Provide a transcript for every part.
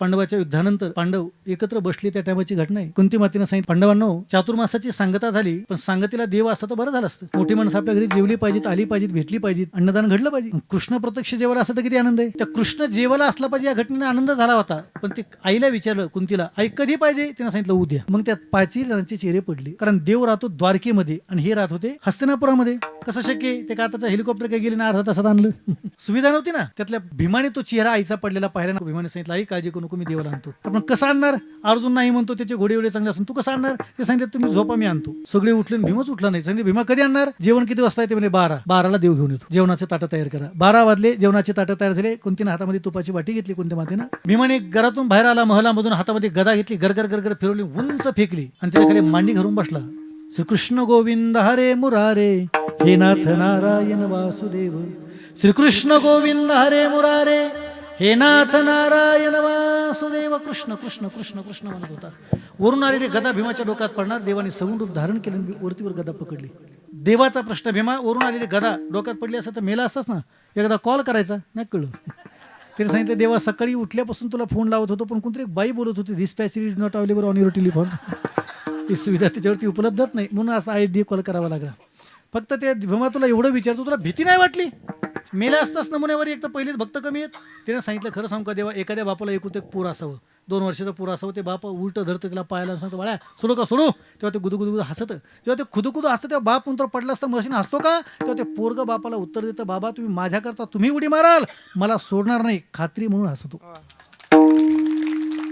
पांडवाच्या युद्धानंतर पांडव एकत्र बसले त्या टायमाची घटना आहे. कुंती मातेनं सांगितलं, पांडवांनो चातुर्मासाची सांगता झाली, पण सांगतीला देव असता तर बरं झालं असतं. मोठी माणसं आपल्या घरी जेवली पाहिजेत, आली पाहिजेत, भेटली पाहिजेत, अन्नदान घडलं पाहिजे. कृष्ण प्रत्यक्ष जेवायला असं तर किती आनंद आहे. त्या कृष्ण जेवायला असला पाहिजे या घटनेने आनंद झाला होता. पण ते आईला विचारलं कुंतीला, आई कधी पाहिजे? तिने सांगितलं उद्या. मग त्यात 5 जणांचे चेहरे पडले, कारण देव राहतो द्वारकेमध्ये आणि हे राहत होते हस्तिनापुरामध्ये. कसं शक्य आहे? ते का आताचं हेलिकॉप्टर काही गेले ना, अर्धा तासात आणलं. सुविधा नव्हती ना. त्यातल्या भीमाने तो चेहरा आईचा पडलेला पाहिला ना. भीमाने सांगितलं, आई काळजी करू नको, मी देवाला आणतो. आपण कसं आणणार? अर्जुन नाही म्हणतो, त्याचे घोडे एवढे चांगले असून तू कसं आणणार? ते सांगितलं तुम्ही झोपा, मी आणतो. सगळे उठले, भीमच उठला नाही. सांगितलं भीमा कधी आणणार? जेवण किती वाजता आहे? ते म्हणजे 12ला देव घेऊन येतो. जेवणाचे ताटं तयार करा. 12 वाजले, जेवणाचे ताटं तयार झाले. कुंतीने हातामध्ये तुपाची वाटी घेतली कुंती मातेनं. भीमाने घरातून बाहेर आला, महलामधून हातामध्ये गदा घेतली, गरगर गरगर फिरवली, उंच फेकली आणि त्याच्या खाली मांडी घालून बसला. श्रीकृष्ण गोविंद हरे मुरारे, हे नाथ नारायण वासुदेव. श्रीकृष्ण गोविंद हरे मुरारे, हे नाथ नारायण वासुदेव. कृष्ण कृष्ण कृष्ण कृष्ण म्हणत होता. वरून आलेली गदा भीमाच्या डोक्यात पडणार. देवाने सगुण रूप धारण केलं, वरतीवर गदा पकडली. देवाचा प्रश्न, भीमा वरून आलेली गदा डोक्यात पडली असं तर मेला असताच ना. एकदा कॉल करायचा, नाही कळलं. त्याने सांगितलं, देवा सकाळी उठल्यापासून तुला फोन लावत होतो, पण कोणतरी एक बाई बोलत होती, this passage is not available on your telephone. ही सुविधा त्याच्यावरती उपलब्धच नाही, म्हणून असा ID कॉल करावा लागला. फक्त ते भीमा तुला एवढं विचारतो, तुला भीती नाही वाटली? मेल्या असताच नमुन्यावर एक तर पहिलेच भक्त कमी आहेत. त्याने सांगितलं, खरं सांगू का देवा, एखाद्या बापाला एकूण एक पोर असावं, 2 वर्षाचं पोर असावं, ते बाप उलटं धरतं त्याला पायाला, सांगतो बाळा सोडू का सोडू? तेव्हा ते गुदुगुदू हसतं. जेव्हा ते खुदुखुदू हसतं तेव्हा बाप नंतर पडला असता मशीन हसतो का? तेव्हा ते पोरग बापाला उत्तर देतं, बाबा तुम्ही माझ्याकरता तुम्ही उडी माराल, मला सोडणार नाही, खात्री म्हणून हसतो.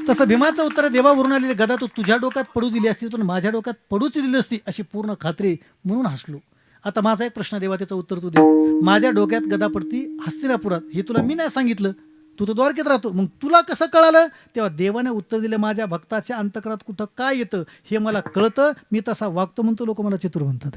तसं भीमाचं उत्तर, देवावरून आलेली गदा तू तुझ्या डोक्यात पडू दिली असती, पण माझ्या डोक्यात पडूच दिली असती अशी पूर्ण खात्री म्हणून हसलो. आता माझा एक प्रश्न देवा, त्याचं उत्तर तू दे. माझ्या डोक्यात गदा पडती हस्तिनापुरात, हे तुला मी नाही सांगितलं, तू तर द्वारकेत राहतो, मग तुला कसं कळालं? तेव्हा देवाने उत्तर दिलं, माझ्या भक्ताच्या अंतकरात कुठं काय येतं हे मला कळतं, मी तसा वागतो म्हणतो, लोक मला चतुर म्हणतात.